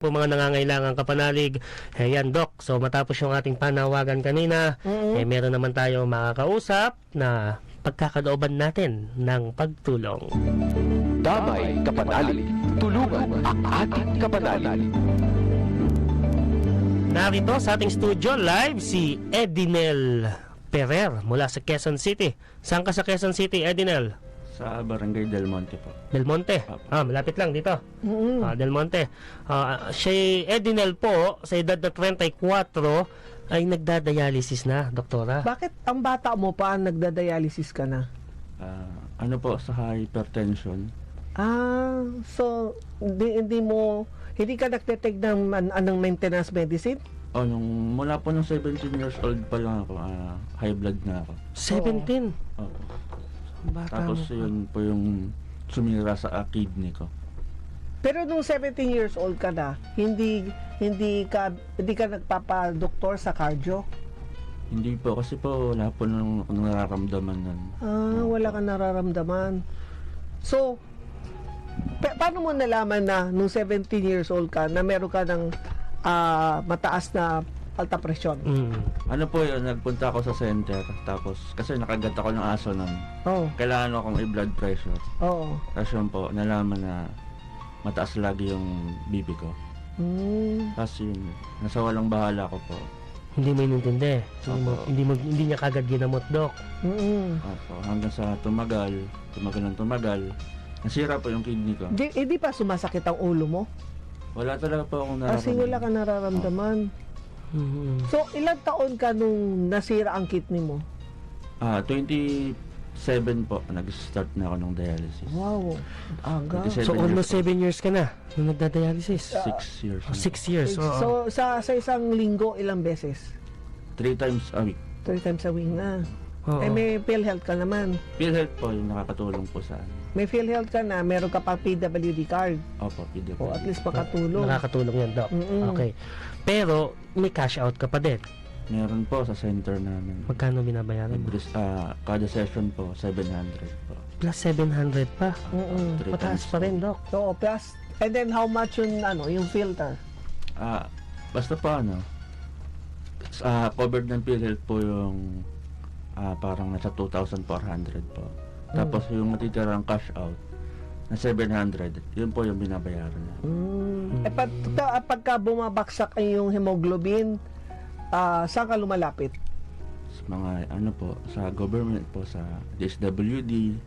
po mga nangangailangan kapanalig. Ayan, Doc. So, matapos yung ating panawagan kanina, meron naman tayo makakausap na pagkakalooban natin ng pagtulong. Damay kapanalig, tulungan ang ating kapanalig. Narito sa ating studio live si Edinel Ferrer mula sa Quezon City. Saan ka sa Quezon City, Edinel? Sa Barangay Del Monte po. Del Monte. Malapit lang dito. Del Monte. Si Edinel po, sa edad na 34, ay nagdadialysis na, doktora. Bakit ang bata mo pa nagdadialysis ka na? Ano po, sa hypertension. So hindi ka nagte-take ng anong maintenance medicine? Mula po nung 17 years old pa lang ako, high blood na ako. 17? Opo. Bata Tapos mo. yun po yung sumira sa kidney ko. Pero nung 17 years old ka na, hindi ka nagpapa-doktor sa cardio? Hindi po, kasi po wala po nung nararamdaman nun. Wala kang nararamdaman. So, paano mo nalaman na nung 17 years old ka na meron ka ng mataas na alta presyon? Ano po yun, nagpunta ako sa center, tapos kasi nakagat ako ng aso nun. Kailangan akong i-blood pressure. Tapos yun po, nalaman na mataas lagi yung BP ko. Tapos yun, nasa walang bahala ko po. Hindi mo inintindi. Hindi niya kagad ginamot, Dok. Opo, hanggang sa tumagal ng tumagal, nasira po yung kidney ko. Hindi pa sumasakit ang ulo mo? Wala talaga po akong nararamdaman. Kasi wala ka nararamdaman. So, ilang taon ka nung nasira ang kidney mo? 27 po, nag-start na ako ng dialysis. Wow, aga. 27 So, almost years 7 years ka na nung nagdadialysis. 6 years. 6 years. So, sa isang linggo, ilang beses? 3 times a week. 3 times a week na. Oo. May PhilHealth ka naman. PhilHealth po yung nakakatulong po sa akin. May PhilHealth ka na, meron ka pa PWD card. Opo, PhilHealth. O at least makatulong. Nakakatulong yan, Doc. Okay. Pero, may cash out ka pa din. Meron po sa center namin. Magkano binabayaran mo? Kada session po, 700 po. Plus 700 pa. 3 Mataas times pa rin, Doc. So, plus, and then how much yung filter? Basta po covered ng PhilHealth po yung parang nasa 2,400 po. Tapos yung matitirang cash out na 700, yun po yung binabayaran niya. Pagka bumabaksak yung hemoglobin, saan ka lumalapit? Sa mga sa government po, sa DSWD,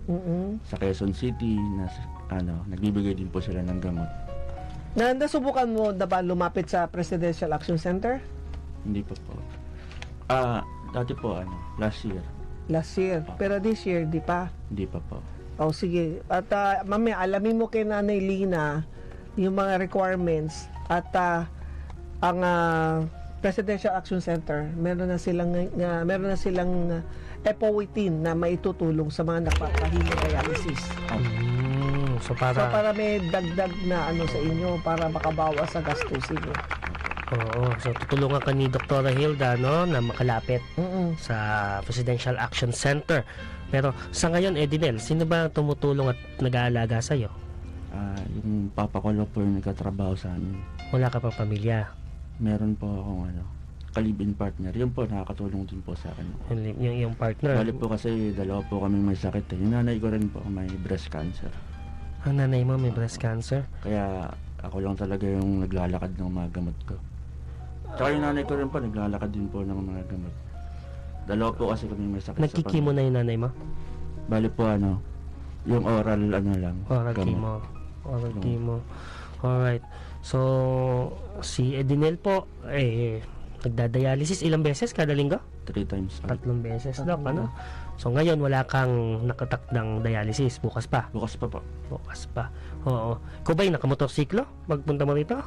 sa Quezon City, nagbibigay din po sila ng gamot. Nasubukan mo na ba lumapit sa Presidential Action Center? Hindi pa po. Dati po, last year. Last year. Pero this year, di pa? Hindi pa po. Sige. At mamaya, alamin mo kay Nanay Lina yung mga requirements at ang Presidential Action Center, meron na silang epoetin na maitutulong sa mga nagpapahemodialysis. So, para may dagdag na sa inyo para makabawas sa gastusin nyo. Oo. So, tutulungan ka ni Dr. Hilda, na makalapit sa Presidential Action Center. Pero, sa ngayon, Edinel, sino ba tumutulong at nag-aalaga sa'yo? Yung papa ko lang po yung nagkatrabaho sa amin. Wala ka pang pamilya? Meron po akong kalibin partner. Yun po, nakakatulong din po sa akin. Yung partner? Bali po kasi dalawa po kami may sakit. Yung nanay ko rin po may breast cancer. Ang nanay mo may breast cancer? Kaya ako lang talaga yung naglalakad ng mga gamot ko. Tsaka yung nanay ko rin po, naglalakad din po ng mga gamot. Dalawa po kasi kami may sakit. Nagkikimo na yung nanay mo? Bali po yung oral lang. Oral gamot. chemo. Oral chemo. Alright. So, si Edinel po, nagdadialysis ilang beses kada linggo? 3 times. 3 beses, Doc, So, ngayon, wala kang nakatak ng dialysis. Bukas pa? Bukas pa po. Bukas pa. Oo. Ikaw ba'y nakamotorsiklo? Magpunta mo rito?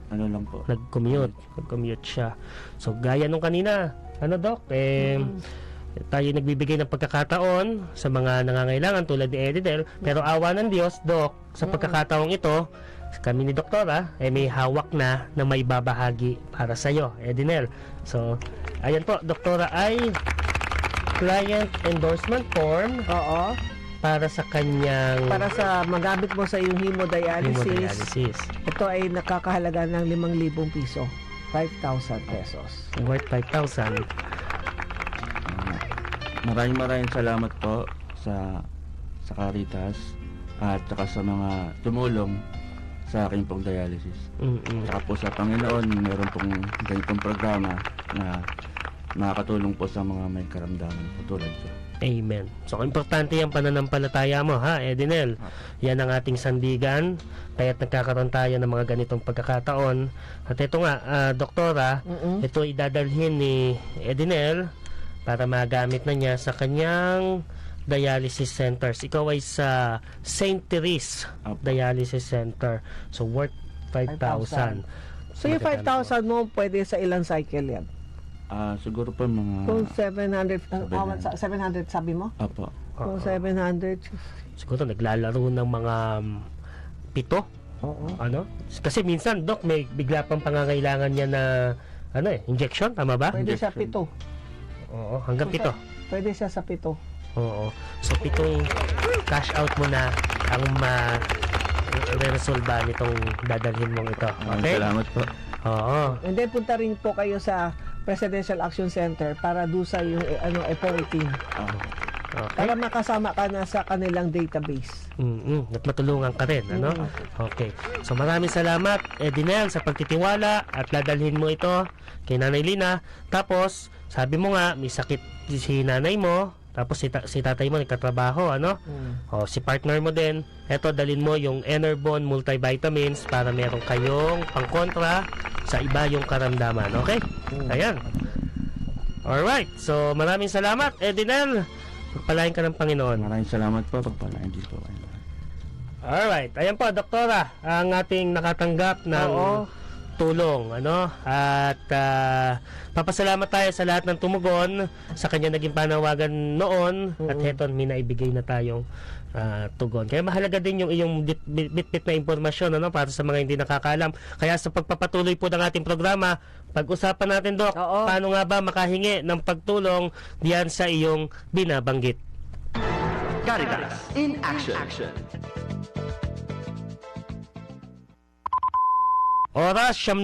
Lang po. Nag-commute siya. So, gaya nung kanina, Doc, tayo nagbibigay ng pagkakataon sa mga nangangailangan tulad ni Edinel. Pero awa ng Diyos, Doc, sa pagkakataong ito, kami ni Doktora may hawak na may babahagi para sa iyo, Edinel. So, ayan po, Doktora, ay client endorsement form para sa kanyang Para sa magamit mo sa iyong hemodialysis. hemodialysis. Ito ay nakakahalaga ng 5,000 piso. 5,000 pesos. Worth 5,000. Maraming salamat po sa Caritas at saka sa mga tumulong sa aking pong dialysis. Saka po sa Panginoon, meron pong ganitong programa na makakatulong po sa mga may karamdaman tulad ko. Amen. So, importante yung pananampalataya mo, ha, Edinel? Yan ang ating sandigan. Kaya't nagkakaroon tayo ng mga ganitong pagkakataon. At ito nga, Doktora, ito idadalhin ni Edinel para magamit na niya sa kanyang dialysis centers. Ikaw ay sa St. Therese Dialysis Center. So, worth 5,000. So, yung 5,000 mo, pwede sa ilang cycle yan? Siguro po mga... Kung 700, 700 sabi mo? Apo. Kung 700, Siguro naglalaro ng mga 7. oo. Ano? Kasi minsan, Dok, may bigla pang pangangailangan niya na injection, tama ba? Pwede siya 7. Oo, hanggang 7. Pwede siya sa 7. Oo. So, 7 cash out mo na ang re-resolve nitong dadalhin mong ito. Okay? Salamat po. Oo. And then punta rin po kayo sa Presidential Action Center para do sa yung appointing. Okay. Para makasama ka na sa kanilang database. At matulungan ka rin, ano? Okay. So, maraming salamat, Edinel, sa pagtitiwala at dadalhin mo ito kay Nanay Lina. Tapos, sabi mo nga, may sakit si nanay mo. Tapos si tatay mo nagtatrabaho, ano? O, si partner mo din. Eto, dalhin mo yung Enerbon multivitamins para meron kayong pangkontra sa iba yung karamdaman. Okay? Ayan. Alright. So, maraming salamat, Edinel. Pagpalain ka ng Panginoon. Maraming salamat po. Pagpalain dito. Alright. Ayan po, Doktora. Ang ating nakatanggap ng tulong, ano? At papasalamat tayo sa lahat ng tumugon sa kanya naging panawagan noon at heto may naibigay na tayong tugon. Kaya mahalaga din yung iyong bit-bit na impormasyon, ano, para sa mga hindi nakakaalam. Kaya sa pagpapatuloy po ng ating programa, pag-usapan natin, Dok, paano nga ba makahingi ng pagtulong diyan sa iyong binabanggit. Caritas in action. Oras 9:00